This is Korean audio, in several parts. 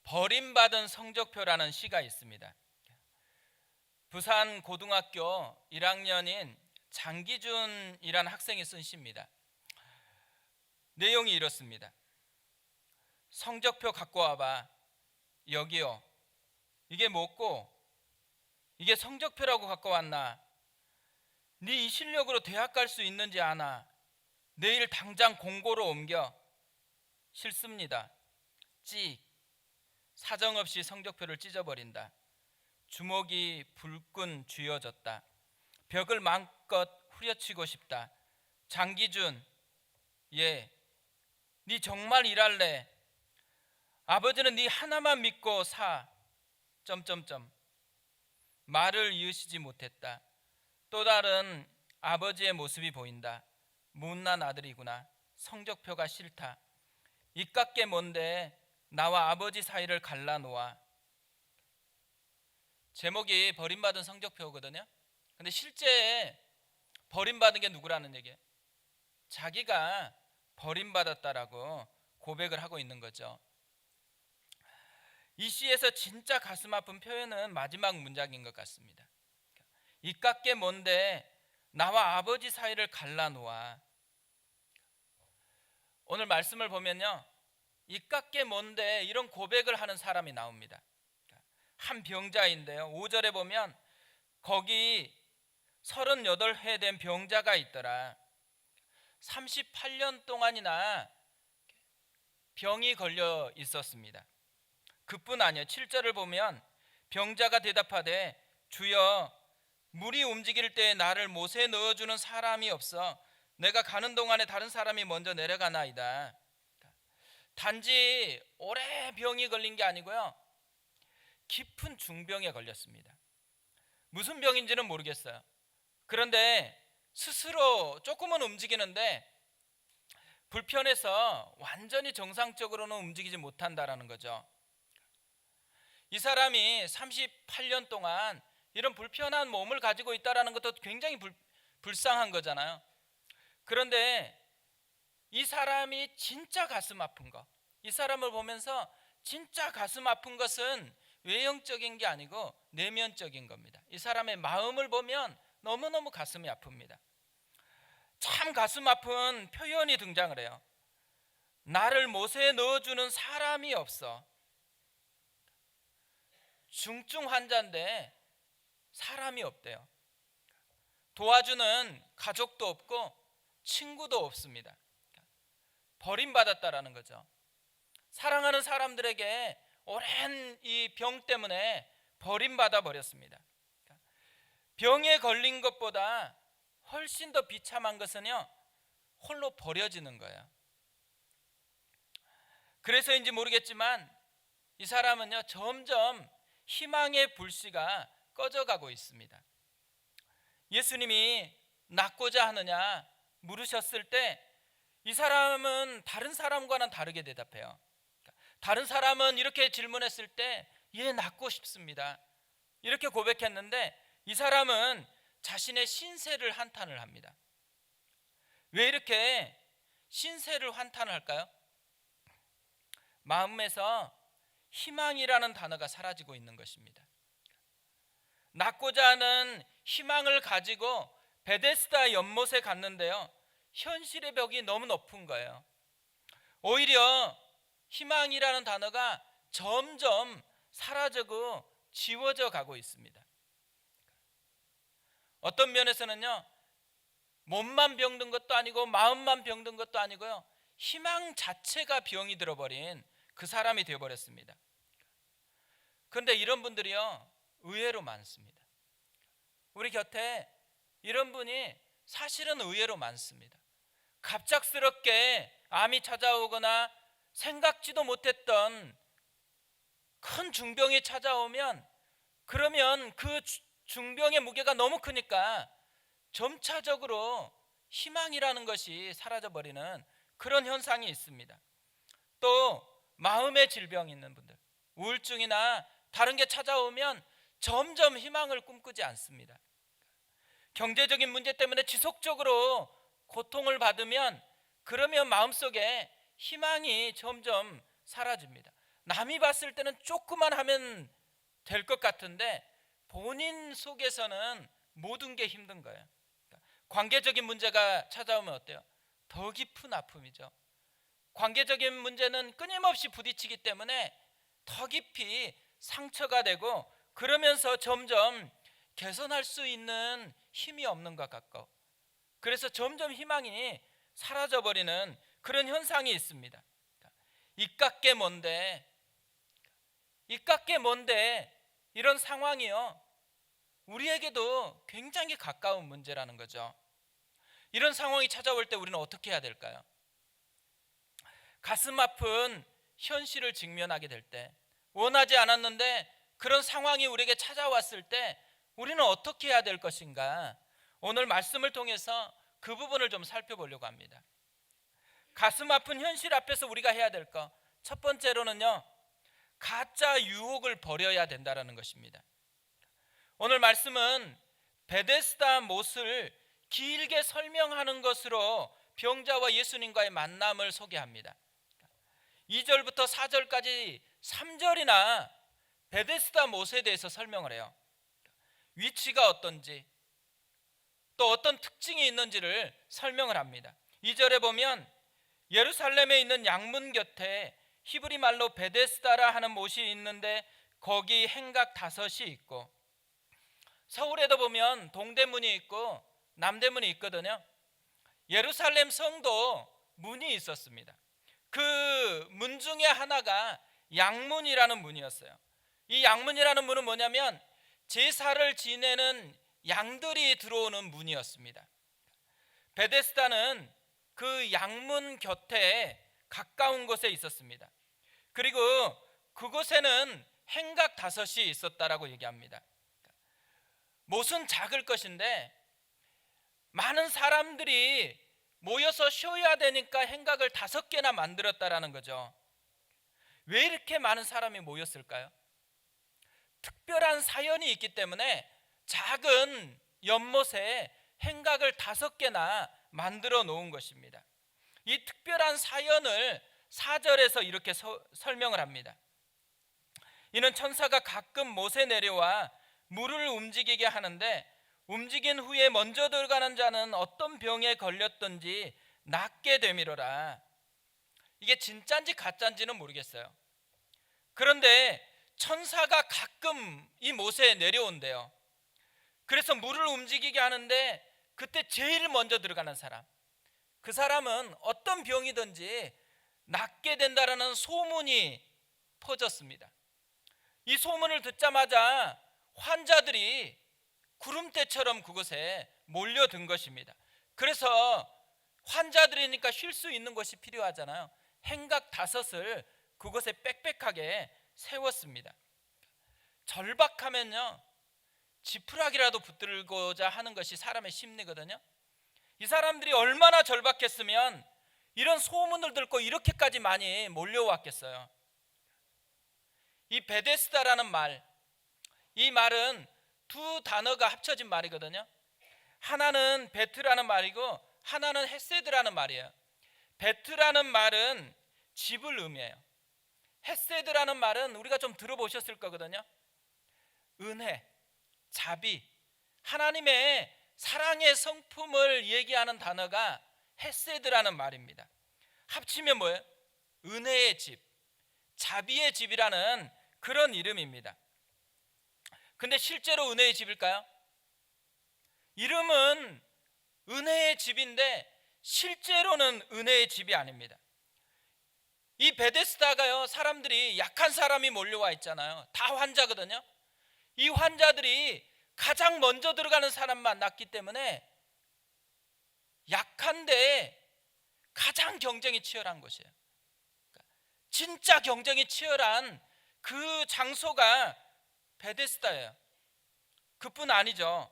버림받은 성적표라는 시가 있습니다. 부산 고등학교 1학년인 장기준이라는 학생이 쓴 시입니다. 내용이 이렇습니다. 성적표 갖고 와봐. 여기요. 이게 뭐고? 이게 성적표라고 갖고 왔나? 네 이 실력으로 대학 갈 수 있는지 아나? 내일 당장 공고로 옮겨. 싫습니다. 찍. 사정없이 성적표를 찢어버린다. 주먹이 불끈 쥐어졌다. 벽을 마음껏 후려치고 싶다. 장기준, 예, 네 정말 일할래? 아버지는 네 하나만 믿고 사. 점점점. 말을 이으시지 못했다. 또 다른 아버지의 모습이 보인다. 못난 아들이구나. 성적표가 싫다. 이깟게 뭔데 나와 아버지 사이를 갈라놓아. 제목이 버림받은 성적표거든요. 근데 실제 버림받은 게 누구라는 얘기예요? 자기가 버림받았다라고 고백을 하고 있는 거죠. 이 시에서 진짜 가슴 아픈 표현은 마지막 문장인 것 같습니다. 이깟게 뭔데 나와 아버지 사이를 갈라놓아. 오늘 말씀을 보면요, 이깟게 뭔데 이런 고백을 하는 사람이 나옵니다. 한 병자인데요, 5절에 보면 거기 38회 된 병자가 있더라. 38년 동안이나 병이 걸려 있었습니다. 그뿐 아니에요. 7절을 보면 병자가 대답하되 주여, 물이 움직일 때 나를 못에 넣어주는 사람이 없어 내가 가는 동안에 다른 사람이 먼저 내려가나이다. 단지 오래 병이 걸린 게 아니고요, 깊은 중병에 걸렸습니다. 무슨 병인지는 모르겠어요. 그런데 스스로 조금은 움직이는데 불편해서 완전히 정상적으로는 움직이지 못한다라는 거죠. 이 사람이 38년 동안 이런 불편한 몸을 가지고 있다는 것도 굉장히 불쌍한 거잖아요. 그런데 이 사람이 진짜 가슴 아픈 거, 이 사람을 보면서 진짜 가슴 아픈 것은 외형적인 게 아니고 내면적인 겁니다. 이 사람의 마음을 보면 너무너무 가슴이 아픕니다. 참 가슴 아픈 표현이 등장을 해요. 나를 못에 넣어주는 사람이 없어. 중증 환자인데 사람이 없대요. 도와주는 가족도 없고 친구도 없습니다. 버림받았다라는 거죠. 사랑하는 사람들에게 오랜 이 병 때문에 버림받아 버렸습니다. 병에 걸린 것보다 훨씬 더 비참한 것은요, 홀로 버려지는 거예요. 그래서인지 모르겠지만 이 사람은요, 점점 희망의 불씨가 꺼져가고 있습니다. 예수님이 낫고자 하느냐 물으셨을 때 이 사람은 다른 사람과는 다르게 대답해요. 다른 사람은 이렇게 질문했을 때 예, 낫고 싶습니다, 이렇게 고백했는데 이 사람은 자신의 신세를 한탄을 합니다. 왜 이렇게 신세를 한탄할까요? 마음에서 희망이라는 단어가 사라지고 있는 것입니다. 낫고자 하는 희망을 가지고 베데스다 연못에 갔는데요, 현실의 벽이 너무 높은 거예요. 오히려 희망이라는 단어가 점점 사라지고 지워져 가고 있습니다. 어떤 면에서는요, 몸만 병든 것도 아니고 마음만 병든 것도 아니고요, 희망 자체가 병이 들어버린 그 사람이 되어버렸습니다. 그런데 이런 분들이요, 의외로 많습니다. 우리 곁에 이런 분이 사실은 의외로 많습니다. 갑작스럽게 암이 찾아오거나 생각지도 못했던 큰 중병이 찾아오면, 그러면 그 중병의 무게가 너무 크니까 점차적으로 희망이라는 것이 사라져버리는 그런 현상이 있습니다. 또 마음의 질병이 있는 분들, 우울증이나 다른 게 찾아오면 점점 희망을 꿈꾸지 않습니다. 경제적인 문제 때문에 지속적으로 고통을 받으면 그러면 마음속에 희망이 점점 사라집니다. 남이 봤을 때는 조금만 하면 될 것 같은데 본인 속에서는 모든 게 힘든 거예요. 관계적인 문제가 찾아오면 어때요? 더 깊은 아픔이죠. 관계적인 문제는 끊임없이 부딪히기 때문에 더 깊이 상처가 되고, 그러면서 점점 개선할 수 있는 힘이 없는 것 같고, 그래서 점점 희망이 사라져 버리는 그런 현상이 있습니다. 이깟게 뭔데 이런 상황이요, 우리에게도 굉장히 가까운 문제라는 거죠. 이런 상황이 찾아올 때 우리는 어떻게 해야 될까요? 가슴 아픈 현실을 직면하게 될 때, 원하지 않았는데 그런 상황이 우리에게 찾아왔을 때 우리는 어떻게 해야 될 것인가? 오늘 말씀을 통해서 그 부분을 좀 살펴보려고 합니다. 가슴 아픈 현실 앞에서 우리가 해야 될 것, 첫 번째로는요, 가짜 유혹을 버려야 된다는 것입니다. 오늘 말씀은 베데스다 못을 길게 설명하는 것으로 병자와 예수님과의 만남을 소개합니다. 2절부터 4절까지 3절이나 베데스다 못에 대해서 설명을 해요. 위치가 어떤지, 또 어떤 특징이 있는지를 설명을 합니다. 2절에 보면 예루살렘에 있는 양문 곁에 히브리 말로 베데스다라 하는 못이 있는데 거기 행각 5이 있고, 서울에도 보면 동대문이 있고 남대문이 있거든요. 예루살렘 성도 문이 있었습니다. 그 문 중에 하나가 양문이라는 문이었어요. 이 양문이라는 문은 뭐냐면 제사를 지내는 양들이 들어오는 문이었습니다. 베데스다는 그 양문 곁에 가까운 곳에 있었습니다. 그리고 그곳에는 행각 5이 있었다라고 얘기합니다. 못은 작을 것인데 많은 사람들이 모여서 쉬어야 되니까 행각을 5개나 만들었다라는 거죠. 왜 이렇게 많은 사람이 모였을까요? 특별한 사연이 있기 때문에 작은 연못에 행각을 5개나 만들어 놓은 것입니다. 이 특별한 사연을 4절에서 이렇게 설명을 합니다. 이는 천사가 가끔 못에 내려와 물을 움직이게 하는데 움직인 후에 먼저 들어가는 자는 어떤 병에 걸렸든지 낫게 되미로라. 이게 진짜인지 가짜인지는 모르겠어요. 그런데 천사가 가끔 이 못에 내려온대요. 그래서 물을 움직이게 하는데 그때 제일 먼저 들어가는 사람, 그 사람은 어떤 병이든지 낫게 된다라는 소문이 퍼졌습니다. 이 소문을 듣자마자 환자들이 구름대처럼 그곳에 몰려든 것입니다. 그래서 환자들이니까 쉴 수 있는 곳이 필요하잖아요. 행각 5을 그곳에 빽빽하게 세웠습니다. 절박하면요, 지푸라기라도 붙들고자 하는 것이 사람의 심리거든요. 이 사람들이 얼마나 절박했으면 이런 소문을 듣고 이렇게까지 많이 몰려왔겠어요. 이 베데스다라는 말, 이 말은 두 단어가 합쳐진 말이거든요. 하나는 베트라는 말이고 하나는 헤세드라는 말이에요. 베트라는 말은 집을 의미해요. 헤세드라는 말은 우리가 좀 들어보셨을 거거든요. 은혜, 자비, 하나님의 사랑의 성품을 얘기하는 단어가 헤세드라는 말입니다. 합치면 뭐예요? 은혜의 집, 자비의 집이라는 그런 이름입니다. 근데 실제로 은혜의 집일까요? 이름은 은혜의 집인데 실제로는 은혜의 집이 아닙니다. 이 베데스다가요, 사람들이 약한 사람이 몰려와 있잖아요. 다 환자거든요. 이 환자들이 가장 먼저 들어가는 사람만 낫기 때문에 약한데 가장 경쟁이 치열한 곳이에요. 진짜 경쟁이 치열한 그 장소가 베데스다예요. 그뿐 아니죠.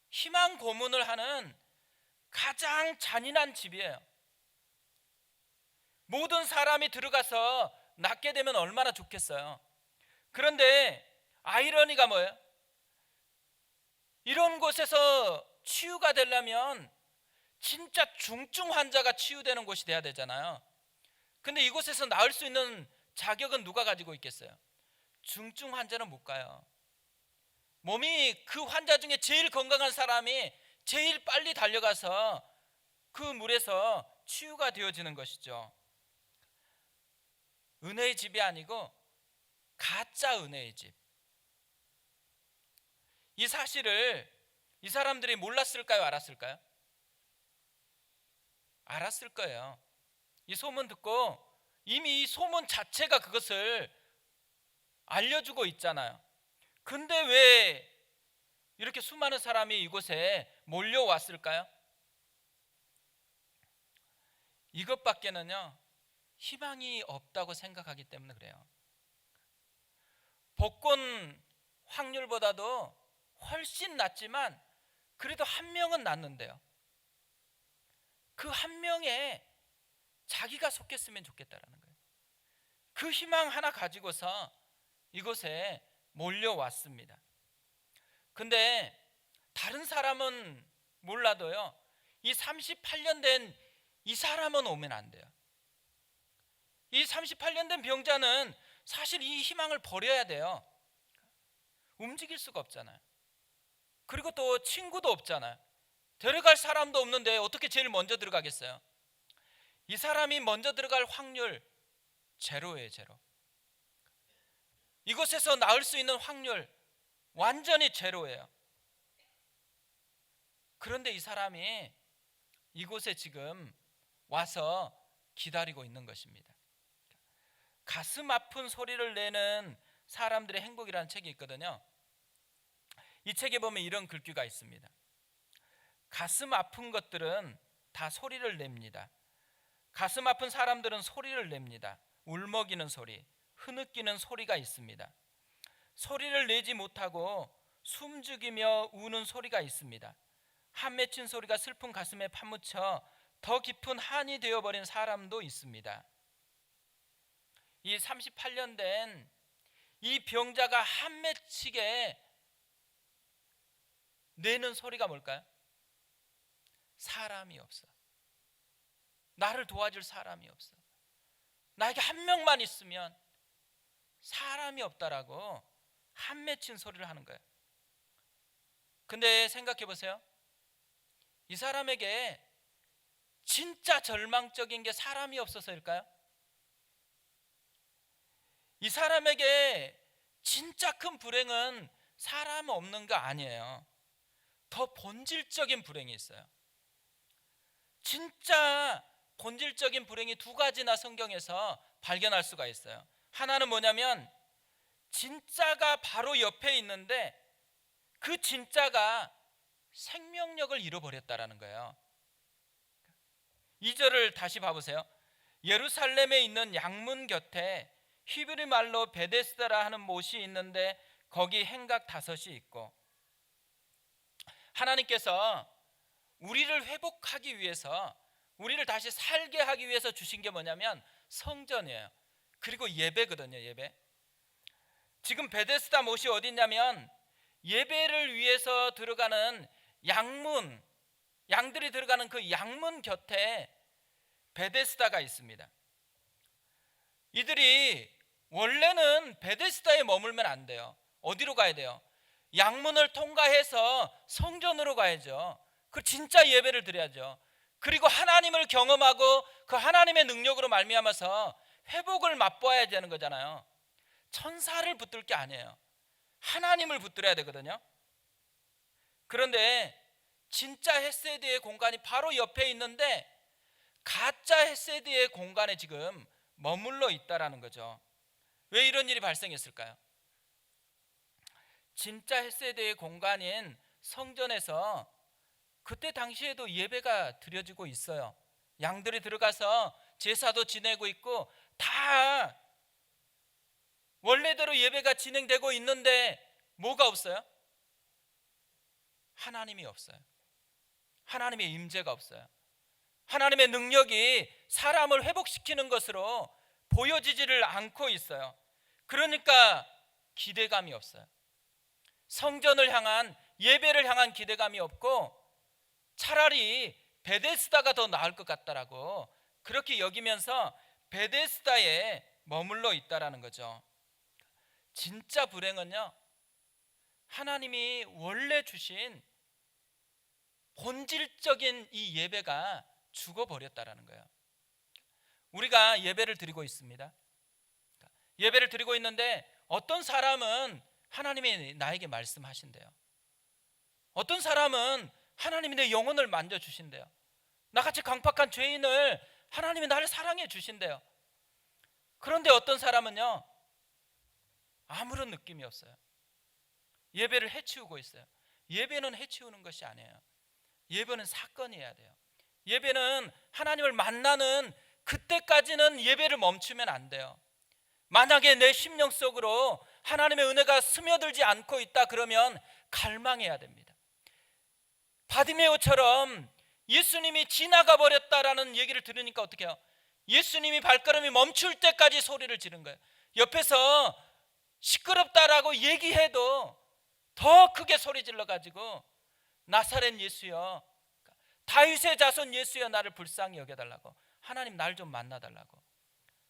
희망 고문을 하는 가장 잔인한 집이에요. 모든 사람이 들어가서 낫게 되면 얼마나 좋겠어요. 그런데 아이러니가 뭐예요? 이런 곳에서 치유가 되려면 진짜 중증 환자가 치유되는 곳이 돼야 되잖아요. 근데 이곳에서 나을 수 있는 자격은 누가 가지고 있겠어요? 중증 환자는 못 가요. 몸이 그 환자 중에 제일 건강한 사람이 제일 빨리 달려가서 그 물에서 치유가 되어지는 것이죠. 은혜의 집이 아니고 가짜 은혜의 집. 이 사실을 이 사람들이 몰랐을까요? 알았을까요? 알았을 거예요. 이 소문 듣고 이미 이 소문 자체가 그것을 알려주고 있잖아요. 근데 왜 이렇게 수많은 사람이 이곳에 몰려왔을까요? 이것밖에는요 희망이 없다고 생각하기 때문에 그래요. 복권 확률보다도 훨씬 낮지만 그래도 한 명은 낫는데요. 그 한 명에 자기가 속했으면 좋겠다라는 거예요. 그 희망 하나 가지고서 이곳에 몰려왔습니다. 근데 다른 사람은 몰라도요 이 38년 된 이 사람은 오면 안 돼요. 이 38년 된 병자는 사실 이 희망을 버려야 돼요. 움직일 수가 없잖아요. 그리고 또 친구도 없잖아요. 데려갈 사람도 없는데 어떻게 제일 먼저 들어가겠어요? 이 사람이 먼저 들어갈 확률 제로예요, 제로. 이곳에서 나을 수 있는 확률 완전히 제로예요. 그런데 이 사람이 이곳에 지금 와서 기다리고 있는 것입니다. 가슴 아픈 소리를 내는 사람들의 행복이라는 책이 있거든요. 이 책에 보면 이런 글귀가 있습니다. 가슴 아픈 것들은 다 소리를 냅니다. 가슴 아픈 사람들은 소리를 냅니다. 울먹이는 소리, 흐느끼는 소리가 있습니다. 소리를 내지 못하고 숨죽이며 우는 소리가 있습니다. 한 맺힌 소리가 슬픈 가슴에 파묻혀 더 깊은 한이 되어버린 사람도 있습니다. 이 38년 된 이 병자가 한 맺히게 내는 소리가 뭘까요? 사람이 없어. 나를 도와줄 사람이 없어. 나에게 한 명만 있으면 사람이 없다라고 한 맺힌 소리를 하는 거예요. 근데 생각해 보세요. 이 사람에게 진짜 절망적인 게 사람이 없어서일까요? 이 사람에게 진짜 큰 불행은 사람 없는 거 아니에요. 더 본질적인 불행이 있어요. 진짜 본질적인 불행이 두 가지나 성경에서 발견할 수가 있어요. 하나는 뭐냐면 진짜가 바로 옆에 있는데 그 진짜가 생명력을 잃어버렸다라는 거예요. 2절을 다시 봐보세요. 예루살렘에 있는 양문 곁에 히브리 말로 베데스다라 하는 못이 있는데 거기 행각 5이 있고, 하나님께서 우리를 회복하기 위해서 우리를 다시 살게 하기 위해서 주신 게 뭐냐면 성전이에요. 그리고 예배거든요. 예배. 지금 베데스다 못이 어디 있냐면 예배를 위해서 들어가는 양문, 양들이 들어가는 그 양문 곁에 베데스다가 있습니다. 이들이 원래는 베데스다에 머물면 안 돼요. 어디로 가야 돼요? 양문을 통과해서 성전으로 가야죠. 그 진짜 예배를 드려야죠. 그리고 하나님을 경험하고 그 하나님의 능력으로 말미암아서 회복을 맛보아야 되는 거잖아요. 천사를 붙들 게 아니에요. 하나님을 붙들어야 되거든요. 그런데 진짜 헤세드의 공간이 바로 옆에 있는데 가짜 헤세드의 공간에 지금 머물러 있다라는 거죠. 왜 이런 일이 발생했을까요? 진짜 헤세드의 공간인 성전에서 그때 당시에도 예배가 드려지고 있어요. 양들이 들어가서 제사도 지내고 있고 다 원래대로 예배가 진행되고 있는데 뭐가 없어요? 하나님이 없어요. 하나님의 임재가 없어요. 하나님의 능력이 사람을 회복시키는 것으로 보여지지를 않고 있어요. 그러니까 기대감이 없어요. 성전을 향한, 예배를 향한 기대감이 없고 차라리 베데스다가 더 나을 것 같다라고 그렇게 여기면서 베데스다에 머물러 있다라는 거죠. 진짜 불행은요, 하나님이 원래 주신 본질적인 이 예배가 죽어버렸다라는 거예요. 우리가 예배를 드리고 있습니다. 예배를 드리고 있는데 어떤 사람은 하나님이 나에게 말씀하신대요. 어떤 사람은 하나님이 내 영혼을 만져주신대요. 나같이 강팍한 죄인을 하나님이 나를 사랑해 주신대요. 그런데 어떤 사람은요, 아무런 느낌이 없어요. 예배를 해치우고 있어요. 예배는 해치우는 것이 아니에요. 예배는 사건이어야 돼요. 예배는 하나님을 만나는 그때까지는 예배를 멈추면 안 돼요. 만약에 내 심령 속으로 하나님의 은혜가 스며들지 않고 있다 그러면 갈망해야 됩니다. 바디메오처럼 예수님이 지나가 버렸다라는 얘기를 들으니까 어떻게 해요? 예수님이 발걸음이 멈출 때까지 소리를 지른 거예요. 옆에서 시끄럽다라고 얘기해도 더 크게 소리 질러가지고 나사렛 예수여, 다윗의 자손 예수여, 나를 불쌍히 여겨달라고, 하나님 날 좀 만나달라고,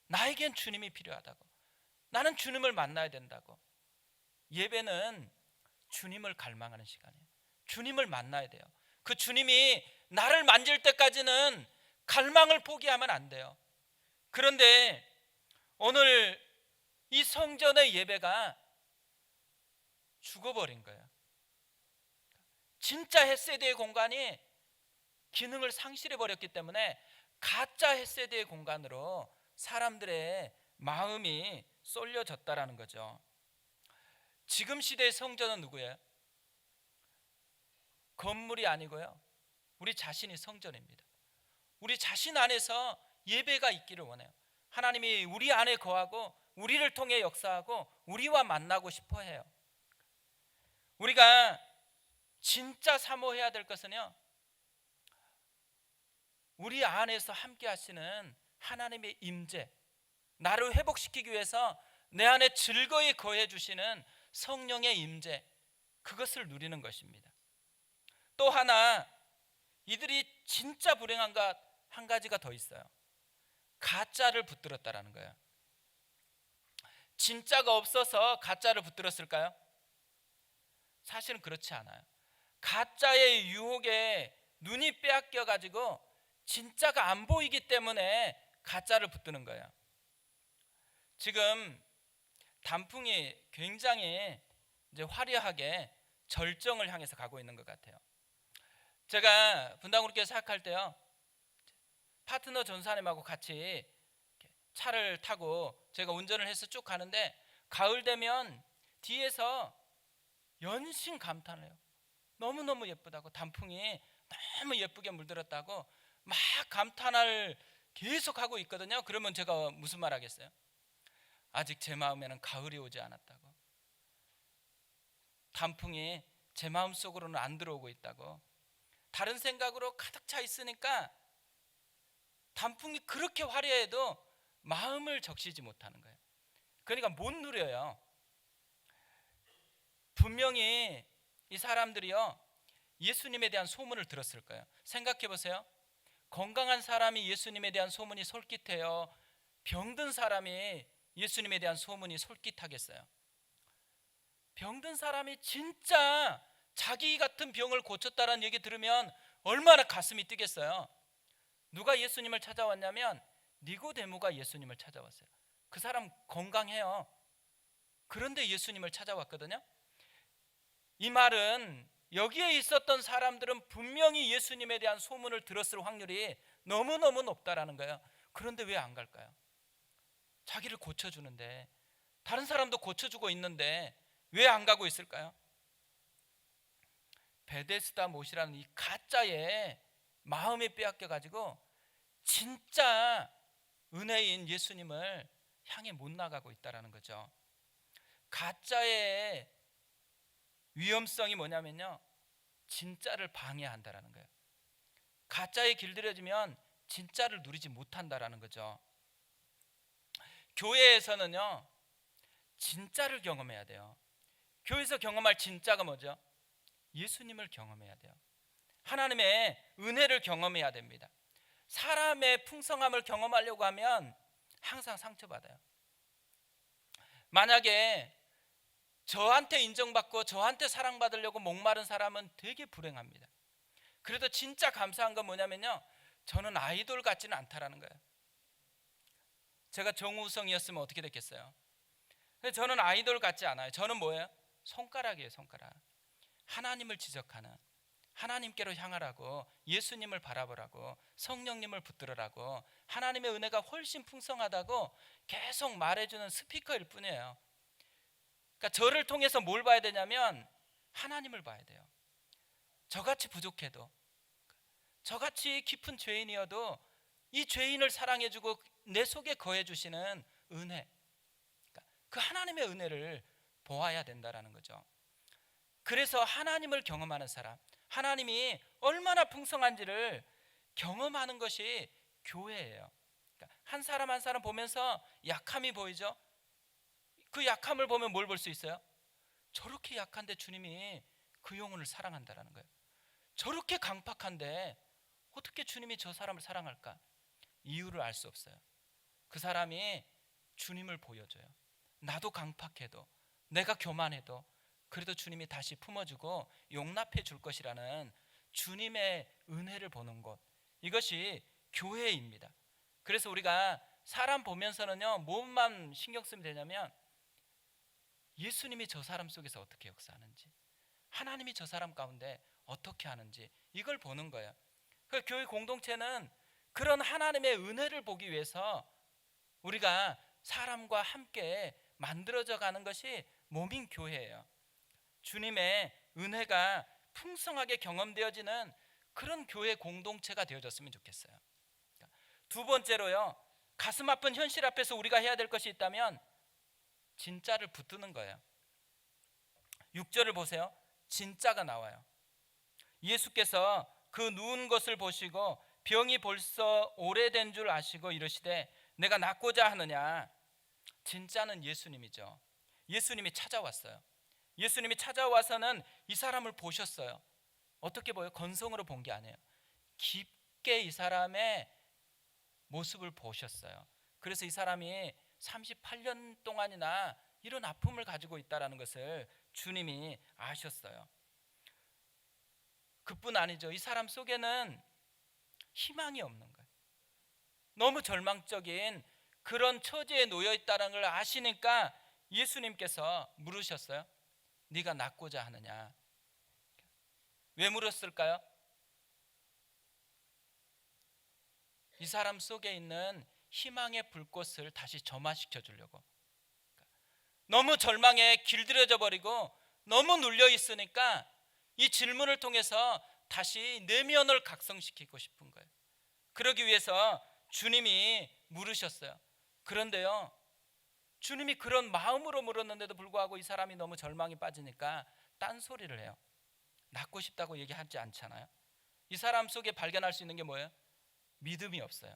나에겐 주님이 필요하다고, 나는 주님을 만나야 된다고. 예배는 주님을 갈망하는 시간이에요. 주님을 만나야 돼요. 그 주님이 나를 만질 때까지는 갈망을 포기하면 안 돼요. 그런데 오늘 이 성전의 예배가 죽어버린 거예요. 진짜 헷세대의 공간이 기능을 상실해버렸기 때문에 가짜 헷세대의 공간으로 사람들의 마음이 쏠려졌다라는 거죠. 지금 시대의 성전은 누구예요? 건물이 아니고요, 우리 자신이 성전입니다. 우리 자신 안에서 예배가 있기를 원해요. 하나님이 우리 안에 거하고 우리를 통해 역사하고 우리와 만나고 싶어 해요. 우리가 진짜 사모해야 될 것은요, 우리 안에서 함께 하시는 하나님의 임재, 나를 회복시키기 위해서 내 안에 즐거이 거해 주시는 성령의 임재, 그것을 누리는 것입니다. 또 하나, 이들이 진짜 불행한 것 한 가지가 더 있어요. 가짜를 붙들었다라는 거예요. 진짜가 없어서 가짜를 붙들었을까요? 사실은 그렇지 않아요. 가짜의 유혹에 눈이 빼앗겨 가지고 진짜가 안 보이기 때문에 가짜를 붙드는 거예요. 지금 단풍이 굉장히 이제 화려하게 절정을 향해서 가고 있는 것 같아요. 제가 분당우리교회 사역할 때요, 파트너 전사님하고 같이 차를 타고 제가 운전을 해서 쭉 가는데 가을 되면 뒤에서 연신 감탄을 해요. 너무너무 예쁘다고, 단풍이 너무 예쁘게 물들었다고 막 감탄을 계속하고 있거든요. 그러면 제가 무슨 말 하겠어요? 아직 제 마음에는 가을이 오지 않았다고, 단풍이 제 마음속으로는 안 들어오고 있다고, 다른 생각으로 가득 차 있으니까 단풍이 그렇게 화려해도 마음을 적시지 못하는 거예요. 그러니까 못 누려요. 분명히 이 사람들이요, 예수님에 대한 소문을 들었을 거예요. 생각해 보세요. 건강한 사람이 예수님에 대한 소문이 솔깃해요? 병든 사람이 예수님에 대한 소문이 솔깃하겠어요? 병든 사람이 진짜 자기 같은 병을 고쳤다라는 얘기 들으면 얼마나 가슴이 뛰겠어요. 누가 예수님을 찾아왔냐면 니고데모가 예수님을 찾아왔어요. 그 사람 건강해요. 그런데 예수님을 찾아왔거든요. 이 말은 여기에 있었던 사람들은 분명히 예수님에 대한 소문을 들었을 확률이 너무너무 높다라는 거예요. 그런데 왜 안 갈까요? 자기를 고쳐주는데, 다른 사람도 고쳐주고 있는데 왜 안 가고 있을까요? 베데스다 못이라는 이 가짜의 마음에 빼앗겨 가지고 진짜 은혜인 예수님을 향해 못 나가고 있다라는 거죠. 가짜의 위험성이 뭐냐면요, 진짜를 방해한다라는 거예요. 가짜에 길들여지면 진짜를 누리지 못한다라는 거죠. 교회에서는요, 진짜를 경험해야 돼요. 교회에서 경험할 진짜가 뭐죠? 예수님을 경험해야 돼요. 하나님의 은혜를 경험해야 됩니다. 사람의 풍성함을 경험하려고 하면 항상 상처받아요. 만약에 저한테 인정받고 저한테 사랑받으려고 목마른 사람은 되게 불행합니다. 그래도 진짜 감사한 건 뭐냐면요, 저는 아이돌 같지는 않다라는 거예요. 제가 정우성이었으면 어떻게 됐겠어요? 근데 저는 아이돌 같지 않아요. 저는 뭐예요? 손가락이에요, 손가락. 하나님을 지적하는, 하나님께로 향하라고, 예수님을 바라보라고, 성령님을 붙들으라고, 하나님의 은혜가 훨씬 풍성하다고 계속 말해주는 스피커일 뿐이에요. 그러니까 저를 통해서 뭘 봐야 되냐면 하나님을 봐야 돼요. 저같이 부족해도, 저같이 깊은 죄인이어도 이 죄인을 사랑해주고 내 속에 거해주시는 은혜, 그러니까 그 하나님의 은혜를 보아야 된다라는 거죠. 그래서 하나님을 경험하는 사람, 하나님이 얼마나 풍성한지를 경험하는 것이 교회예요. 그러니까 한 사람 한 사람 보면서 약함이 보이죠. 그 약함을 보면 뭘 볼 수 있어요? 저렇게 약한데 주님이 그 영혼을 사랑한다라는 거예요. 저렇게 강팍한데 어떻게 주님이 저 사람을 사랑할까? 이유를 알 수 없어요. 그 사람이 주님을 보여줘요. 나도 강팍해도, 내가 교만해도 그래도 주님이 다시 품어주고 용납해 줄 것이라는 주님의 은혜를 보는 곳, 이것이 교회입니다. 그래서 우리가 사람 보면서는요, 뭐만 신경 쓰면 되냐면 예수님이 저 사람 속에서 어떻게 역사하는지, 하나님이 저 사람 가운데 어떻게 하는지, 이걸 보는 거예요. 그 교회 공동체는 그런 하나님의 은혜를 보기 위해서 우리가 사람과 함께 만들어져 가는 것이 몸인 교회예요. 주님의 은혜가 풍성하게 경험되어지는 그런 교회 공동체가 되어졌으면 좋겠어요. 두 번째로요, 가슴 아픈 현실 앞에서 우리가 해야 될 것이 있다면 진짜를 붙드는 거예요. 6절을 보세요. 진짜가 나와요. 예수께서 그 누운 것을 보시고 병이 벌써 오래된 줄 아시고 이르시되 내가 낫고자 하느냐. 진짜는 예수님이죠. 예수님이 찾아왔어요. 예수님이 찾아와서는 이 사람을 보셨어요. 어떻게 보여요? 건성으로 본 게 아니에요. 깊게 이 사람의 모습을 보셨어요. 그래서 이 사람이 38년 동안이나 이런 아픔을 가지고 있다는 것을 주님이 아셨어요. 그뿐 아니죠. 이 사람 속에는 희망이 없는 거예요. 너무 절망적인 그런 처지에 놓여 있다는 걸 아시니까 예수님께서 물으셨어요. 네가 낫고자 하느냐. 왜 물었을까요? 이 사람 속에 있는 희망의 불꽃을 다시 점화시켜 주려고. 너무 절망에 길들여져 버리고 너무 눌려 있으니까 이 질문을 통해서 다시 내면을 각성시키고 싶은 거예요. 그러기 위해서 주님이 물으셨어요. 그런데요, 주님이 그런 마음으로 물었는데도 불구하고 이 사람이 너무 절망에 빠지니까 딴소리를 해요. 낫고 싶다고 얘기하지 않잖아요. 이 사람 속에 발견할 수 있는 게 뭐예요? 믿음이 없어요.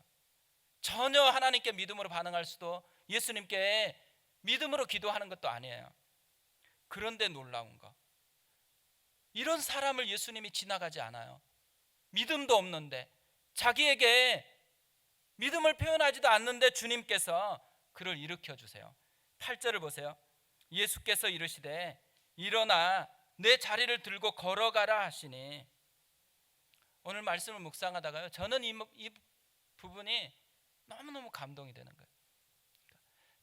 전혀 하나님께 믿음으로 반응할 수도, 예수님께 믿음으로 기도하는 것도 아니에요. 그런데 놀라운 거, 이런 사람을 예수님이 지나가지 않아요. 믿음도 없는데, 자기에게 믿음을 표현하지도 않는데 주님께서 그를 일으켜 주세요. 8절을 보세요. 예수께서 이르시되 일어나 내 자리를 들고 걸어가라 하시니. 오늘 말씀을 묵상하다가요, 저는 이 부분이 너무너무 감동이 되는 거예요.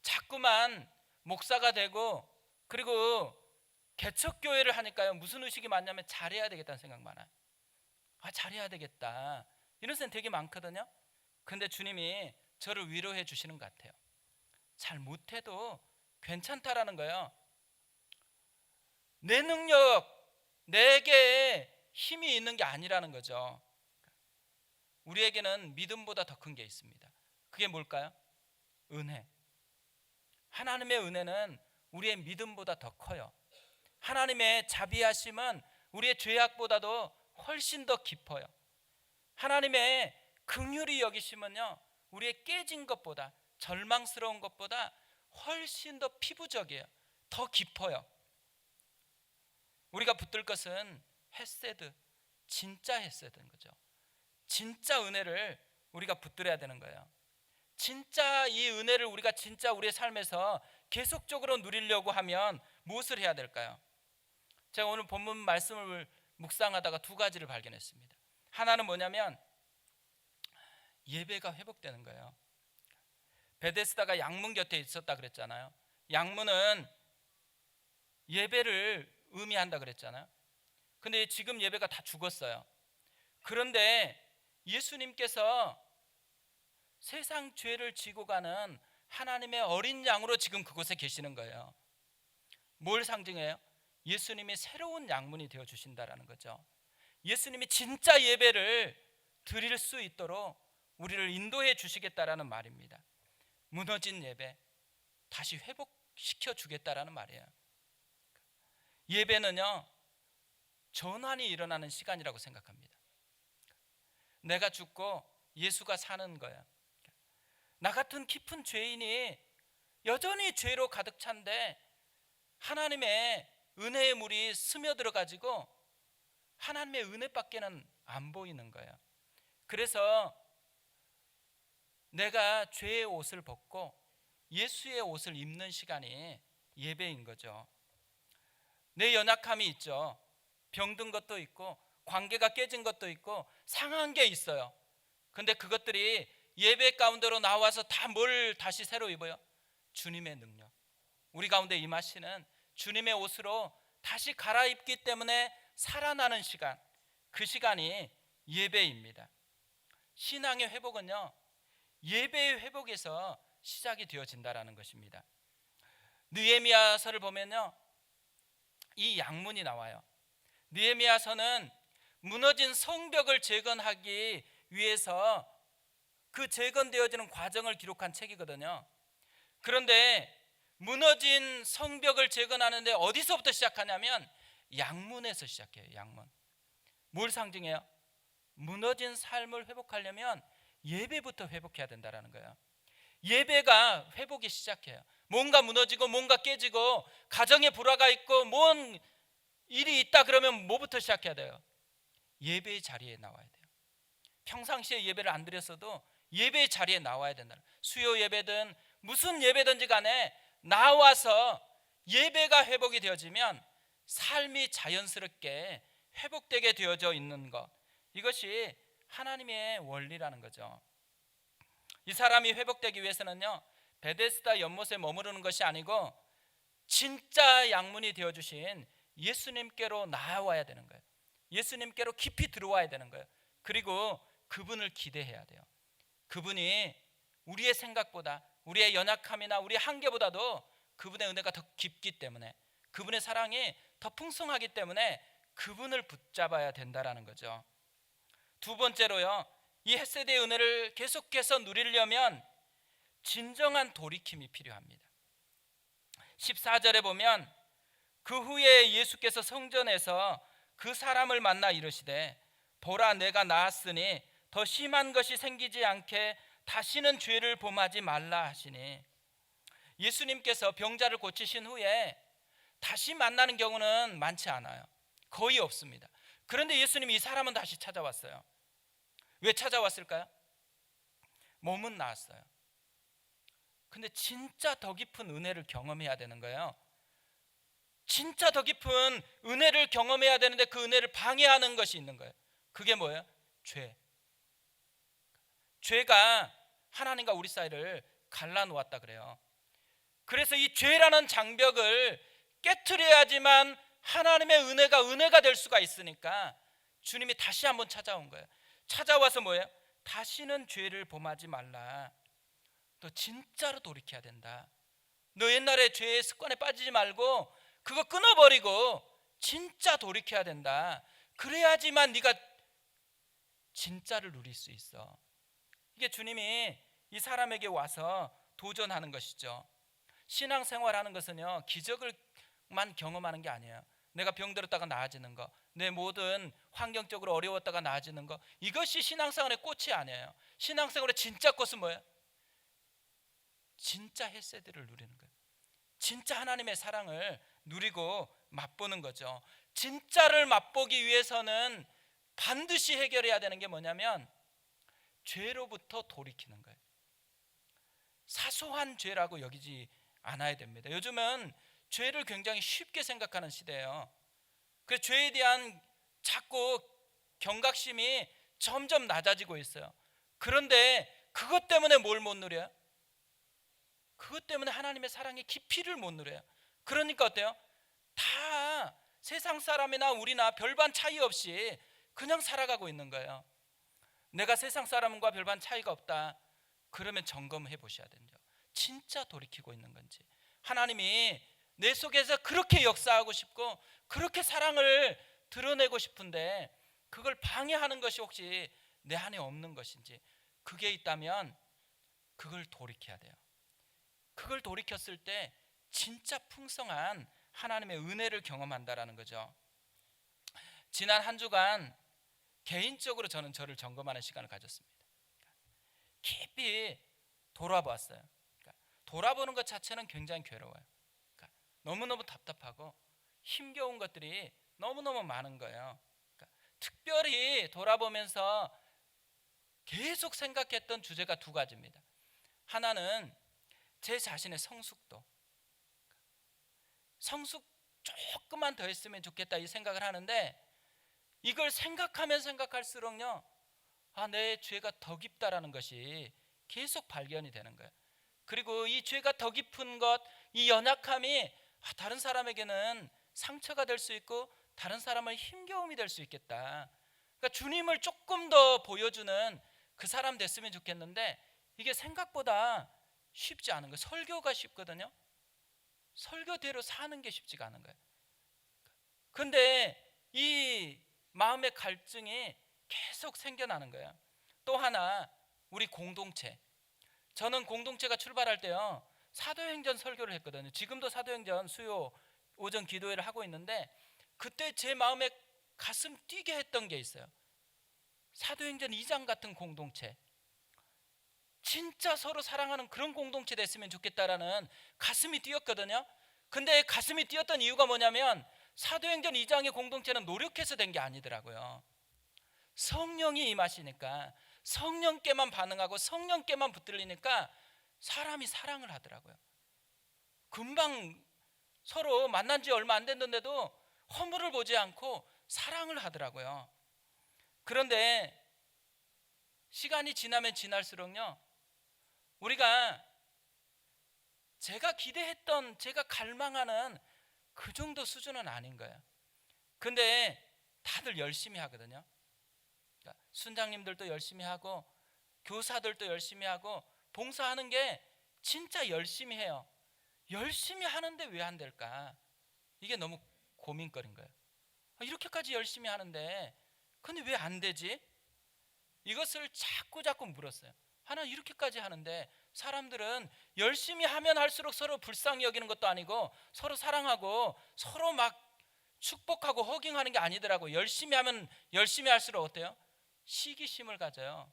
자꾸만 목사가 되고 그리고 개척교회를 하니까요, 무슨 의식이 많냐면 잘해야 되겠다는 생각 많아요. 잘해야 되겠다, 이런 생각 되게 많거든요. 근데 주님이 저를 위로해 주시는 것 같아요. 잘 못해도 괜찮다라는 거예요. 내 능력, 내게 힘이 있는 게 아니라는 거죠. 우리에게는 믿음보다 더 큰 게 있습니다. 그게 뭘까요? 은혜. 하나님의 은혜는 우리의 믿음보다 더 커요. 하나님의 자비하심은 우리의 죄악보다도 훨씬 더 깊어요. 하나님의 긍휼히 여기심은요, 우리의 깨진 것보다, 절망스러운 것보다 훨씬 더 피부적이에요. 더 깊어요. 우리가 붙들 것은 헤세드, 진짜 헤세드인 거죠. 진짜 은혜를 우리가 붙들어야 되는 거예요. 진짜 이 은혜를 우리가 진짜 우리의 삶에서 계속적으로 누리려고 하면 무엇을 해야 될까요? 제가 오늘 본문 말씀을 묵상하다가 두 가지를 발견했습니다. 하나는 뭐냐면 예배가 회복되는 거예요. 베데스다가 양문 곁에 있었다 그랬잖아요. 양문은 예배를 의미한다 그랬잖아요. 근데 지금 예배가 다 죽었어요. 그런데 예수님께서 세상 죄를 지고 가는 하나님의 어린 양으로 지금 그곳에 계시는 거예요. 뭘 상징해요? 예수님이 새로운 양문이 되어 주신다라는 거죠. 예수님이 진짜 예배를 드릴 수 있도록 우리를 인도해 주시겠다라는 말입니다. 무너진 예배 다시 회복시켜 주겠다라는 말이에요. 예배는요, 전환이 일어나는 시간이라고 생각합니다. 내가 죽고 예수가 사는 거예요. 나 같은 깊은 죄인이 여전히 죄로 가득 찬데 하나님의 은혜의 물이 스며들어 가지고 하나님의 은혜밖에는 안 보이는 거예요. 그래서 내가 죄의 옷을 벗고 예수의 옷을 입는 시간이 예배인 거죠. 내 연약함이 있죠. 병든 것도 있고 관계가 깨진 것도 있고 상한 게 있어요. 근데 그것들이 예배 가운데로 나와서 다 뭘 다시 새로 입어요? 주님의 능력. 우리 가운데 임하시는 주님의 옷으로 다시 갈아입기 때문에 살아나는 시간, 그 시간이 예배입니다. 신앙의 회복은요, 예배의 회복에서 시작이 되어진다라는 것입니다. 느헤미야서를 보면요, 이 양문이 나와요. 느헤미야서는 무너진 성벽을 재건하기 위해서 그 재건되어지는 과정을 기록한 책이거든요. 그런데 무너진 성벽을 재건하는데 어디서부터 시작하냐면 양문에서 시작해요. 양문. 뭘 상징해요? 무너진 삶을 회복하려면 예배부터 회복해야 된다는 거예요. 예배가 회복이 시작해요. 뭔가 무너지고 뭔가 깨지고 가정에 불화가 있고 뭔 일이 있다 그러면 뭐부터 시작해야 돼요? 예배의 자리에 나와야 돼요. 평상시에 예배를 안 드렸어도 예배의 자리에 나와야 된다. 수요 예배든 무슨 예배든지 간에 나와서 예배가 회복이 되어지면 삶이 자연스럽게 회복되게 되어져 있는 것, 이것이 하나님의 원리라는 거죠. 이 사람이 회복되기 위해서는요, 베데스다 연못에 머무르는 것이 아니고 진짜 양문이 되어주신 예수님께로 나아와야 되는 거예요. 예수님께로 깊이 들어와야 되는 거예요. 그리고 그분을 기대해야 돼요. 그분이 우리의 생각보다, 우리의 연약함이나 우리의 한계보다도 그분의 은혜가 더 깊기 때문에, 그분의 사랑이 더 풍성하기 때문에 그분을 붙잡아야 된다라는 거죠. 두 번째로요, 이 헷세대의 은혜를 계속해서 누리려면 진정한 돌이킴이 필요합니다. 14절에 보면 그 후에 예수께서 성전에서 그 사람을 만나 이르시되 보라, 내가 나았으니 더 심한 것이 생기지 않게 다시는 죄를 범하지 말라 하시니, 예수님께서 병자를 고치신 후에 다시 만나는 경우는 많지 않아요. 거의 없습니다. 그런데 예수님이 이 사람은 다시 찾아왔어요. 왜 찾아왔을까요? 몸은 나았어요. 근데 진짜 더 깊은 은혜를 경험해야 되는 거예요. 진짜 더 깊은 은혜를 경험해야 되는데 그 은혜를 방해하는 것이 있는 거예요. 그게 뭐예요? 죄. 죄가 하나님과 우리 사이를 갈라놓았다 그래요. 그래서 이 죄라는 장벽을 깨트려야지만 하나님의 은혜가 될 수가 있으니까 주님이 다시 한번 찾아온 거예요. 찾아와서 뭐예요? 다시는 죄를 범하지 말라. 너 진짜로 돌이켜야 된다. 너 옛날에 죄의 습관에 빠지지 말고 그거 끊어버리고 진짜 돌이켜야 된다. 그래야지만 네가 진짜를 누릴 수 있어. 이게 주님이 이 사람에게 와서 도전하는 것이죠. 신앙생활하는 것은요, 기적을만 경험하는 게 아니에요. 내가 병들었다가 나아지는 거, 내 모든 환경적으로 어려웠다가 나아지는 거, 이것이 신앙생활의 꽃이 아니에요. 신앙생활의 진짜 꽃은 뭐예요? 진짜 헷세대를 누리는 거예요. 진짜 하나님의 사랑을 누리고 맛보는 거죠. 진짜를 맛보기 위해서는 반드시 해결해야 되는 게 뭐냐면 죄로부터 돌이키는 거예요. 사소한 죄라고 여기지 않아야 됩니다. 요즘은 죄를 굉장히 쉽게 생각하는 시대예요. 그 죄에 대한 자꾸 경각심이 점점 낮아지고 있어요. 그런데 그것 때문에 뭘 못 누려요? 그것 때문에 하나님의 사랑의 깊이를 못 누려요. 그러니까 어때요? 다 세상 사람이나 우리나 별반 차이 없이 그냥 살아가고 있는 거예요. 내가 세상 사람과 별반 차이가 없다. 그러면 점검해 보셔야 된죠. 진짜 돌이키고 있는 건지. 하나님이 내 속에서 그렇게 역사하고 싶고 그렇게 사랑을 드러내고 싶은데 그걸 방해하는 것이 혹시 내 안에 없는 것인지, 그게 있다면 그걸 돌이켜야 돼요. 그걸 돌이켰을 때 진짜 풍성한 하나님의 은혜를 경험한다라는 거죠. 지난 한 주간 개인적으로 저는 저를 점검하는 시간을 가졌습니다. 깊이 돌아보았어요. 그러니까 돌아보는 것 자체는 굉장히 괴로워요. 그러니까 너무너무 답답하고 힘겨운 것들이 너무너무 많은 거예요. 그러니까 특별히 돌아보면서 계속 생각했던 주제가 두 가지입니다. 하나는 제 자신의 성숙도, 성숙 조금만 더 했으면 좋겠다 이 생각을 하는데, 이걸 생각하면 생각할수록요, 내 죄가 더 깊다라는 것이 계속 발견이 되는 거예요. 그리고 이 죄가 더 깊은 것, 이 연약함이 다른 사람에게는 상처가 될 수 있고 다른 사람은 힘겨움이 될 수 있겠다. 그러니까 주님을 조금 더 보여주는 그 사람 됐으면 좋겠는데 이게 생각보다 쉽지 않은 거예요. 설교가 쉽거든요. 설교대로 사는 게 쉽지가 않은 거예요. 그런데 이 마음의 갈증이 계속 생겨나는 거예요. 또 하나, 우리 공동체. 저는 공동체가 출발할 때요, 사도행전 설교를 했거든요. 지금도 사도행전 수요 오전 기도회를 하고 있는데 그때 제 마음에 가슴 뛰게 했던 게 있어요. 사도행전 2장 같은 공동체, 진짜 서로 사랑하는 그런 공동체 됐으면 좋겠다라는 가슴이 뛰었거든요. 근데 가슴이 뛰었던 이유가 뭐냐면 사도행전 2장의 공동체는 노력해서 된 게 아니더라고요. 성령이 임하시니까, 성령께만 반응하고 성령께만 붙들리니까 사람이 사랑을 하더라고요. 금방 서로 만난 지 얼마 안 됐는데도 허물을 보지 않고 사랑을 하더라고요. 그런데 시간이 지나면 지날수록요, 우리가 제가 기대했던, 제가 갈망하는 그 정도 수준은 아닌 거예요. 근데 다들 열심히 하거든요. 그러니까 순장님들도 열심히 하고 교사들도 열심히 하고 봉사하는 게 진짜 열심히 해요. 열심히 하는데 왜 안 될까? 이게 너무 고민거리인 거예요. 이렇게까지 열심히 하는데 근데 왜 안 되지? 이것을 자꾸 물었어요. 하나 이렇게까지 하는데 사람들은 열심히 하면 할수록 서로 불쌍히 여기는 것도 아니고 서로 사랑하고 서로 막 축복하고 허깅하는 게 아니더라고요. 열심히 하면 열심히 할수록 어때요? 시기심을 가져요.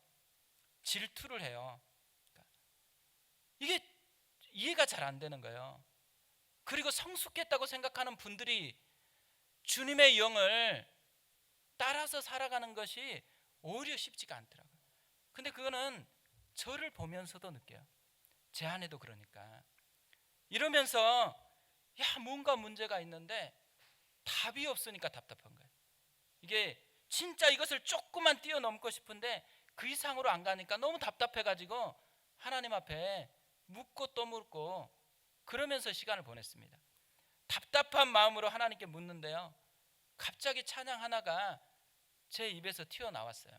질투를 해요. 이게 이해가 잘 안 되는 거예요. 그리고 성숙했다고 생각하는 분들이 주님의 영을 따라서 살아가는 것이 오히려 쉽지가 않더라고요. 근데 그거는 저를 보면서도 느껴요. 제 안에도 그러니까. 이러면서 뭔가 문제가 있는데 답이 없으니까 답답한 거예요. 이게 진짜 이것을 조금만 뛰어넘고 싶은데 그 이상으로 안 가니까 너무 답답해가지고 하나님 앞에 묻고 또 묻고 그러면서 시간을 보냈습니다. 답답한 마음으로 하나님께 묻는데요, 갑자기 찬양 하나가 제 입에서 튀어나왔어요.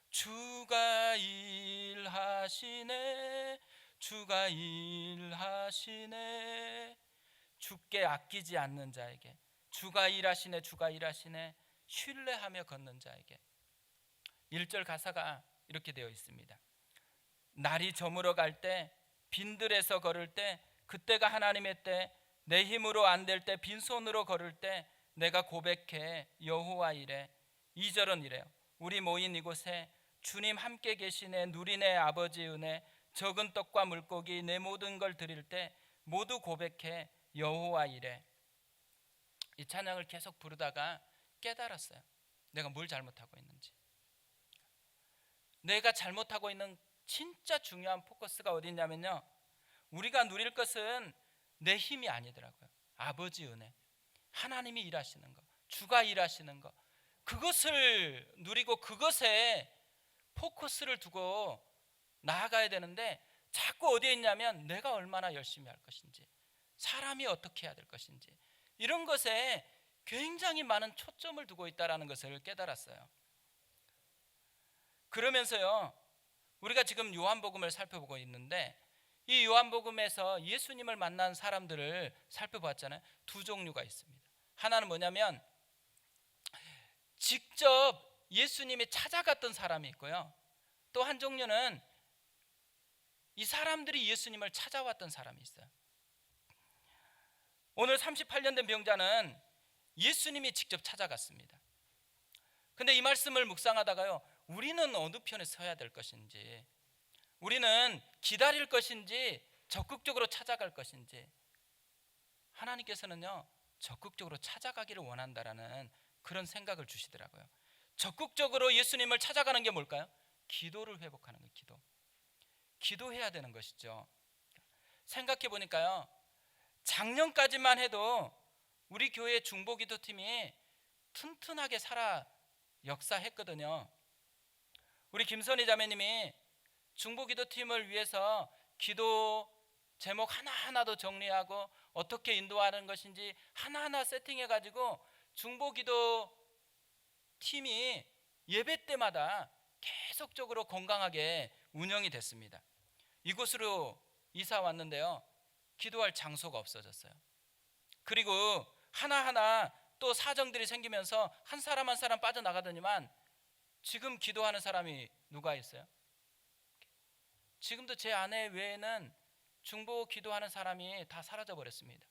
주가 일하시네, 주가 일하시네, 주께 아끼지 않는 자에게, 주가 일하시네, 주가 일하시네, 신뢰하며 걷는 자에게. 1절 가사가 이렇게 되어 있습니다. 날이 저물어 갈 때, 빈들에서 걸을 때, 그때가 하나님의 때, 내 힘으로 안 될 때, 빈손으로 걸을 때 내가 고백해 여호와 이래. 2절은 이래요. 우리 모인 이곳에 주님 함께 계시네, 누리네 아버지 은혜, 적은 떡과 물고기 내 모든 걸 드릴 때 모두 고백해 여호와 이래. 이 찬양을 계속 부르다가 깨달았어요. 내가 뭘 잘못하고 있는지. 내가 잘못하고 있는 진짜 중요한 포커스가 어디 있냐면요, 우리가 누릴 것은 내 힘이 아니더라고요. 아버지 은혜, 하나님이 일하시는 거, 주가 일하시는 거, 그것을 누리고 그것에 포커스를 두고 나아가야 되는데, 자꾸 어디에 있냐면 내가 얼마나 열심히 할 것인지, 사람이 어떻게 해야 될 것인지, 이런 것에 굉장히 많은 초점을 두고 있다는 것을 깨달았어요. 그러면서요, 우리가 지금 요한복음을 살펴보고 있는데, 이 요한복음에서 예수님을 만난 사람들을 살펴봤잖아요. 두 종류가 있습니다. 하나는 뭐냐면 직접 예수님이 찾아갔던 사람이 있고요, 또 한 종류는 이 사람들이 예수님을 찾아왔던 사람이 있어요. 오늘 38년 된 병자는 예수님이 직접 찾아갔습니다. 근데 이 말씀을 묵상하다가요, 우리는 어느 편에 서야 될 것인지, 우리는 기다릴 것인지 적극적으로 찾아갈 것인지, 하나님께서는요 적극적으로 찾아가기를 원한다라는 그런 생각을 주시더라고요. 적극적으로 예수님을 찾아가는 게 뭘까요? 기도를 회복하는 거예요. 기도해야 되는 것이죠. 생각해 보니까요, 작년까지만 해도 우리 교회 중보기도팀이 튼튼하게 살아 역사했거든요. 우리 김선희 자매님이 중보기도팀을 위해서 기도 제목 하나하나도 정리하고 어떻게 인도하는 것인지 하나하나 세팅해가지고 중보기도팀이 예배 때마다 계속적으로 건강하게 운영이 됐습니다. 이곳으로 이사 왔는데요, 기도할 장소가 없어졌어요. 그리고 하나하나 또 사정들이 생기면서 한 사람 한 사람 빠져나가더니만 지금 기도하는 사람이 누가 있어요? 지금도 제 아내 외에는 중보 기도하는 사람이 다 사라져 버렸습니다.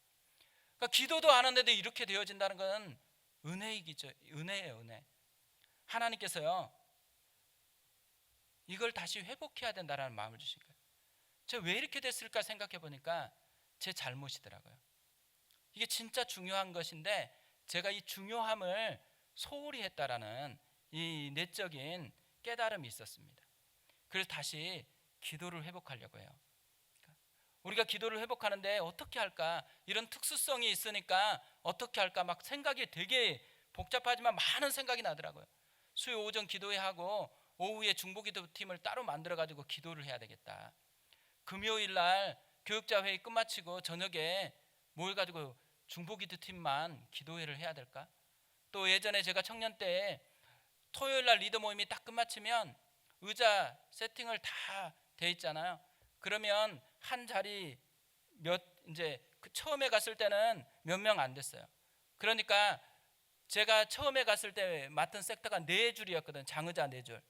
그러니까 기도도 안 하는데 이렇게 되어진다는 건 은혜이기죠. 은혜예요, 은혜. 하나님께서요 이걸 다시 회복해야 된다는 마음을 주신 거예요. 제가 왜 이렇게 됐을까 생각해 보니까 제 잘못이더라고요. 이게 진짜 중요한 것인데 제가 이 중요함을 소홀히 했다라는 이 내적인 깨달음이 있었습니다. 그래서 다시 기도를 회복하려고 해요. 우리가 기도를 회복하는데 어떻게 할까, 이런 특수성이 있으니까 어떻게 할까 막 생각이 되게 복잡하지만 많은 생각이 나더라고요. 수요 오전 기도회 하고 오후에 중보기도팀을 따로 만들어 가지고 기도를 해야 되겠다. 금요일 날 교육자 회의 끝마치고 저녁에 모여 가지고 중보기도팀만 기도회를 해야 될까? 또 예전에 제가 청년 때 토요일 날 리더 모임이 딱 끝마치면 의자 세팅을 다 돼 있잖아요. 그러면 한 자리 이제 처음에 갔을 때는 몇 명 안 됐어요. 그러니까 제가 처음에 갔을 때 맡은 섹터가 4줄이었거든. 장의자 4줄.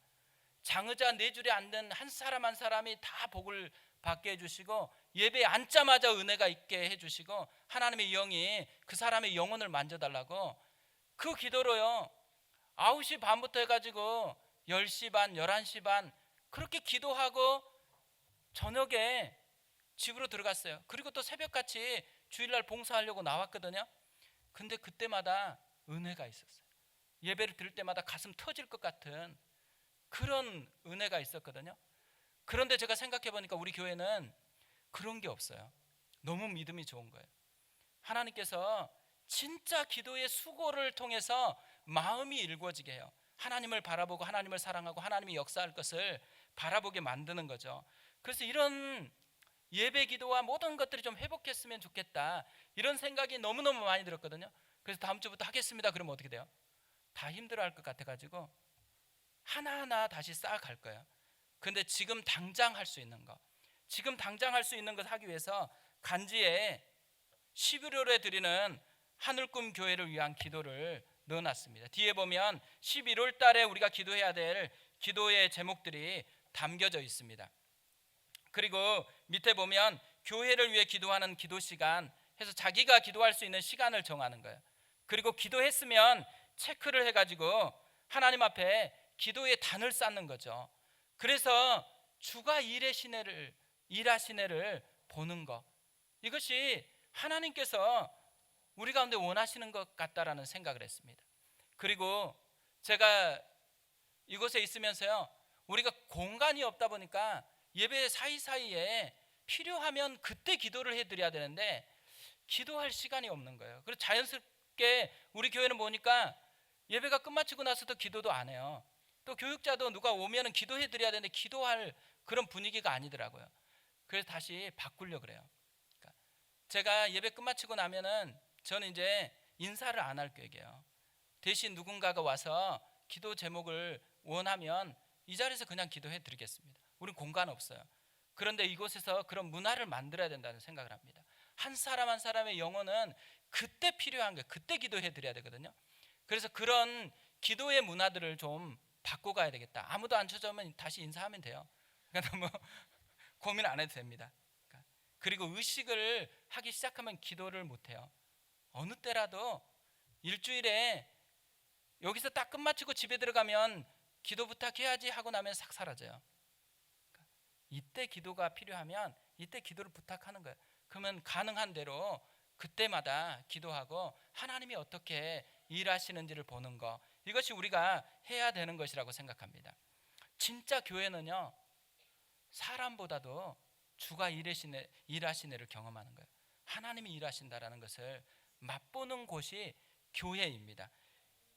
장의자 4줄에 앉는 한 사람 한 사람이 다 복을 받게 해주시고 예배에 앉자마자 은혜가 있게 해주시고 하나님의 영이 그 사람의 영혼을 만져달라고, 그 기도로요 9시 반부터 해가지고 10시 반, 11시 반 그렇게 기도하고 저녁에 집으로 들어갔어요. 그리고 또 새벽같이 주일날 봉사하려고 나왔거든요. 근데 그때마다 은혜가 있었어요. 예배를 들을 때마다 가슴 터질 것 같은 그런 은혜가 있었거든요. 그런데 제가 생각해 보니까 우리 교회는 그런 게 없어요. 너무 믿음이 좋은 거예요. 하나님께서 진짜 기도의 수고를 통해서 마음이 일궈지게 해요. 하나님을 바라보고 하나님을 사랑하고 하나님이 역사할 것을 바라보게 만드는 거죠. 그래서 이런 예배 기도와 모든 것들이 좀 회복했으면 좋겠다, 이런 생각이 너무너무 많이 들었거든요. 그래서 다음 주부터 하겠습니다. 그러면 어떻게 돼요? 다 힘들어할 것 같아가지고 하나하나 다시 쌓아갈 거예요. 근데 지금 당장 할 수 있는 거, 지금 당장 할 수 있는 것 하기 위해서 간지에 11월에 드리는 하늘꿈 교회를 위한 기도를 넣어놨습니다. 뒤에 보면 11월 달에 우리가 기도해야 될 기도의 제목들이 담겨져 있습니다. 그리고 밑에 보면 교회를 위해 기도하는 기도 시간 해서 자기가 기도할 수 있는 시간을 정하는 거예요. 그리고 기도했으면 체크를 해가지고 하나님 앞에 기도의 단을 쌓는 거죠. 그래서 주가 일하시네를 보는 것, 이것이 하나님께서 우리 가운데 원하시는 것 같다라는 생각을 했습니다. 그리고 제가 이곳에 있으면서요, 우리가 공간이 없다 보니까 예배 사이사이에 필요하면 그때 기도를 해드려야 되는데 기도할 시간이 없는 거예요. 그래서 자연스럽게 우리 교회는 보니까 예배가 끝마치고 나서도 기도도 안 해요. 또 교육자도 누가 오면은 기도해드려야 되는데 기도할 그런 분위기가 아니더라고요. 그래서 다시 바꾸려고 그래요. 그러니까 제가 예배 끝마치고 나면은 저는 이제 인사를 안 할 계획이에요. 대신 누군가가 와서 기도 제목을 원하면 이 자리에서 그냥 기도해 드리겠습니다. 우린 공간 없어요. 그런데 이곳에서 그런 문화를 만들어야 된다는 생각을 합니다. 한 사람 한 사람의 영혼은 그때 필요한 거예요. 그때 기도해 드려야 되거든요. 그래서 그런 기도의 문화들을 좀 바꿔가야 되겠다. 아무도 안 찾아오면 다시 인사하면 돼요. 그러니까 너무 고민 안 해도 됩니다. 그리고 의식을 하기 시작하면 기도를 못 해요. 어느 때라도 일주일에 여기서 딱 끝마치고 집에 들어가면 기도 부탁해야지 하고 나면 싹 사라져요. 이때 기도가 필요하면 이때 기도를 부탁하는 거예요. 그러면 가능한 대로 그때마다 기도하고 하나님이 어떻게 일하시는지를 보는 거, 이것이 우리가 해야 되는 것이라고 생각합니다. 진짜 교회는요, 사람보다도 주가 일하시네를 경험하는 거예요. 하나님이 일하신다라는 것을 맛보는 곳이 교회입니다.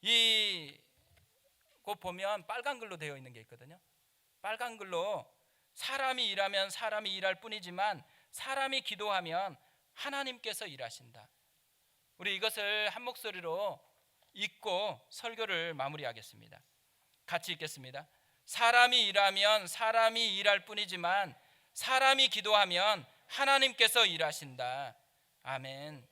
이곳 보면 빨간 글로 되어 있는 게 있거든요. 빨간 글로 사람이 일하면 사람이 일할 뿐이지만 사람이 기도하면 하나님께서 일하신다. 우리 이것을 한 목소리로 읽고 설교를 마무리하겠습니다. 같이 읽겠습니다. 사람이 일하면 사람이 일할 뿐이지만 사람이 기도하면 하나님께서 일하신다. 아멘.